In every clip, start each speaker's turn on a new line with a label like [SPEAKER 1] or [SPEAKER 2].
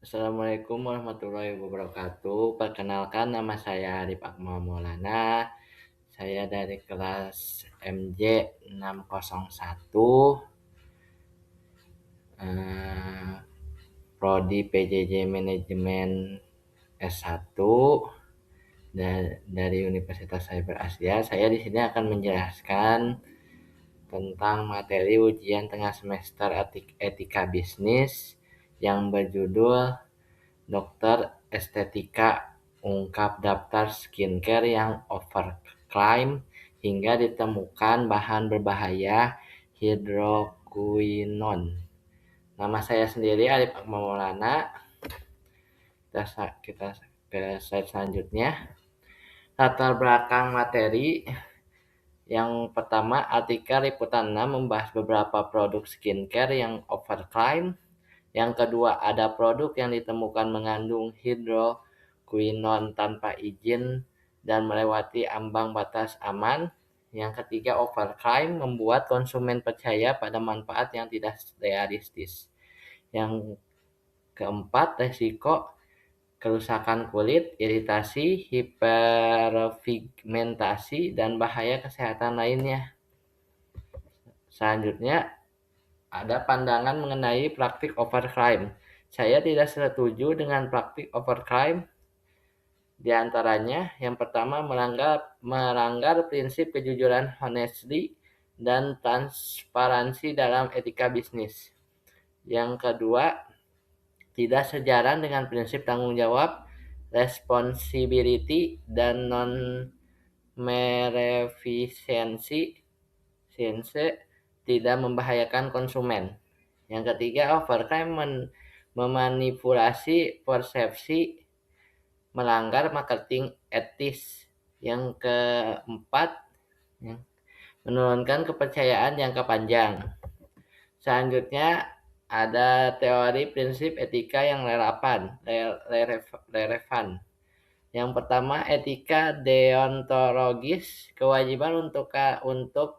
[SPEAKER 1] Assalamualaikum warahmatullahi wabarakatuh. Perkenalkan nama saya Arif Akmal Maulana. Saya dari kelas MJ 601, eh, Prodi PJJ Manajemen S1 dari Universitas Cyber Asia. Saya di sini akan menjelaskan tentang materi ujian tengah semester etika bisnis yang berjudul Dokter Estetika ungkap daftar skincare yang overclaim hingga ditemukan bahan berbahaya hidroquinone. Nama saya sendiri Arif Akmal Maulana. Kita ke slide selanjutnya. Latar belakang materi. Yang pertama, artikel Liputan 6 membahas beberapa produk skincare yang overclaim. Yang kedua, ada produk yang ditemukan mengandung hidroquinone tanpa izin dan melewati ambang batas aman. Yang ketiga, overclaim membuat konsumen percaya pada manfaat yang tidak realistis. Yang keempat, resiko kerusakan kulit, iritasi, hiperpigmentasi, dan bahaya kesehatan lainnya. Selanjutnya, ada pandangan mengenai praktik overclaim. Saya tidak setuju dengan praktik overclaim. Di antaranya, yang pertama melanggar prinsip kejujuran honesty dan transparansi dalam etika bisnis. Yang kedua, tidak sejalan dengan prinsip tanggung jawab, responsibility, dan non-maleficency, tidak membahayakan konsumen. Yang ketiga, overclaim memanipulasi persepsi, melanggar marketing etis. Yang keempat, menurunkan kepercayaan jangka panjang. Selanjutnya, ada teori prinsip etika yang relevan. Yang pertama, etika deontologis, kewajiban untuk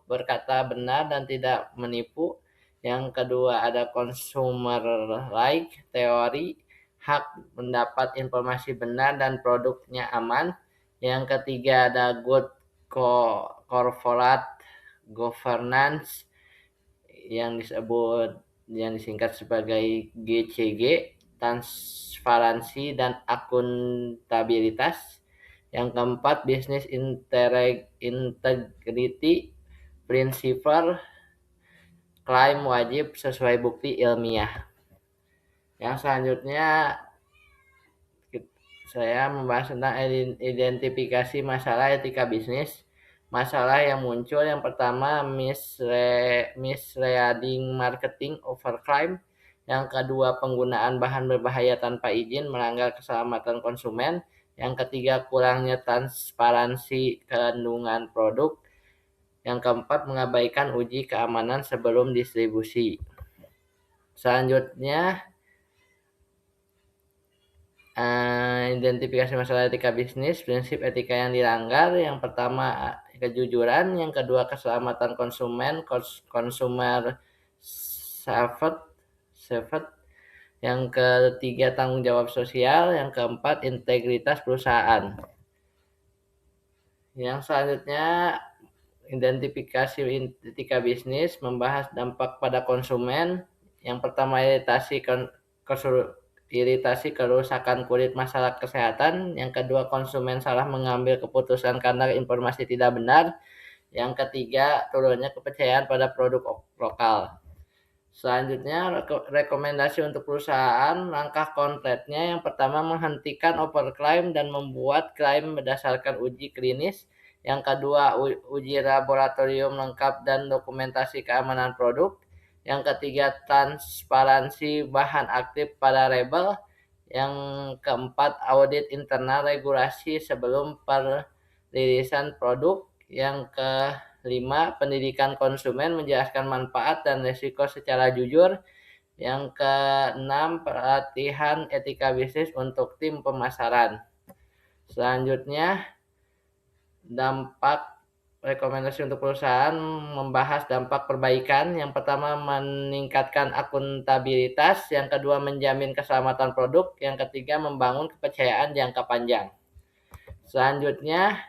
[SPEAKER 1] berkata benar dan tidak menipu. Yang kedua, ada consumer-like teori, hak mendapat informasi benar dan produknya aman. Yang ketiga, ada good corporate governance yang disingkat sebagai GCG, transparansi dan akuntabilitas. Yang keempat, business integrity principle, klaim wajib sesuai bukti ilmiah. Yang selanjutnya saya membahas tentang identifikasi masalah etika bisnis. Masalah yang muncul yang pertama, misleading marketing overclaim. Yang kedua, penggunaan bahan berbahaya tanpa izin melanggar keselamatan konsumen. Yang ketiga, kurangnya transparansi kandungan produk. Yang keempat, mengabaikan uji keamanan sebelum distribusi. Selanjutnya, identifikasi masalah etika bisnis, prinsip etika yang dilanggar. Yang pertama, kejujuran. Yang kedua, keselamatan konsumen, consumer safety. Yang ketiga, tanggung jawab sosial. Yang keempat, integritas perusahaan. Yang selanjutnya, identifikasi etika bisnis membahas dampak pada konsumen. Yang pertama, iritasi kerusakan kulit, masalah kesehatan. Yang kedua, konsumen salah mengambil keputusan karena informasi tidak benar. Yang ketiga, turunnya kepercayaan pada produk lokal. Selanjutnya, rekomendasi untuk perusahaan, langkah konkretnya. Yang pertama, menghentikan overclaim dan membuat klaim berdasarkan uji klinis. Yang kedua, uji laboratorium lengkap dan dokumentasi keamanan produk. Yang ketiga, transparansi bahan aktif pada label. Yang keempat, audit internal regulasi sebelum perilisan produk. Yang kelima, pendidikan konsumen, menjelaskan manfaat dan risiko secara jujur. Yang keenam, pelatihan etika bisnis untuk tim pemasaran. Selanjutnya, dampak rekomendasi untuk perusahaan membahas dampak perbaikan. Yang pertama meningkatkan akuntabilitas, yang kedua menjamin keselamatan produk, yang ketiga membangun kepercayaan jangka panjang. Selanjutnya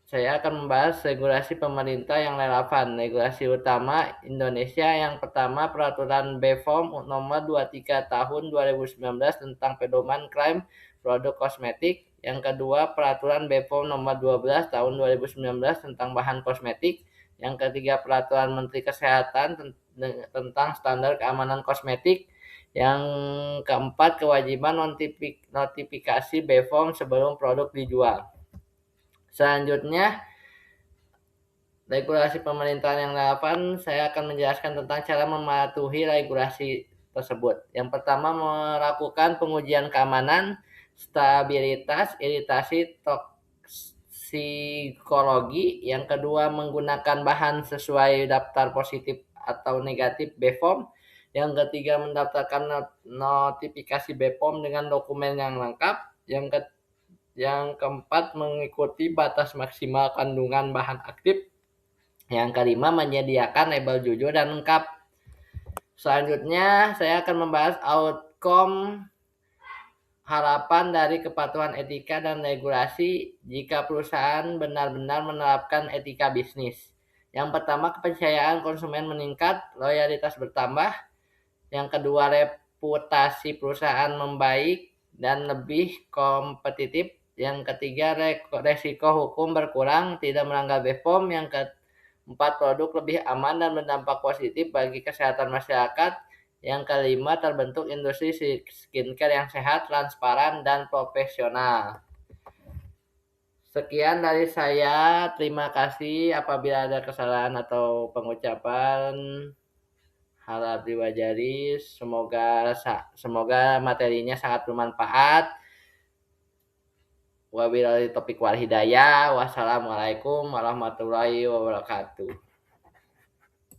[SPEAKER 1] saya akan membahas regulasi pemerintah yang relevan. Regulasi utama Indonesia yang pertama Peraturan BPOM nomor 23 tahun 2019 tentang pedoman klaim produk kosmetik. Yang kedua Peraturan BPOM nomor 12 tahun 2019 tentang bahan kosmetik. Yang ketiga Peraturan Menteri Kesehatan tentang standar keamanan kosmetik. Yang keempat kewajiban notifikasi BPOM sebelum produk dijual. Selanjutnya, regulasi pemerintahan yang relevan, saya akan menjelaskan tentang cara mematuhi regulasi tersebut. Yang pertama, melakukan pengujian keamanan, stabilitas, iritasi, toksikologi. Yang kedua, menggunakan bahan sesuai daftar positif atau negatif BPOM. Yang ketiga, mendaftarkan notifikasi BPOM dengan dokumen yang lengkap. Yang keempat, mengikuti batas maksimal kandungan bahan aktif. Yang kelima, menyediakan label jujur dan lengkap. Selanjutnya, saya akan membahas outcome harapan dari kepatuhan etika dan regulasi jika perusahaan benar-benar menerapkan etika bisnis. Yang pertama, kepercayaan konsumen meningkat, loyalitas bertambah. Yang kedua, reputasi perusahaan membaik dan lebih kompetitif. Yang ketiga, resiko hukum berkurang, tidak melanggar BPOM. Yang keempat, produk lebih aman dan berdampak positif bagi kesehatan masyarakat. Yang kelima, terbentuk industri skincare yang sehat, transparan, dan profesional. Sekian dari saya. Terima kasih. Apabila ada kesalahan atau pengucapan, harap diwajari. Semoga materinya sangat bermanfaat. Wabillahi taufiq wal hidayah. Wassalamualaikum warahmatullahi wabarakatuh.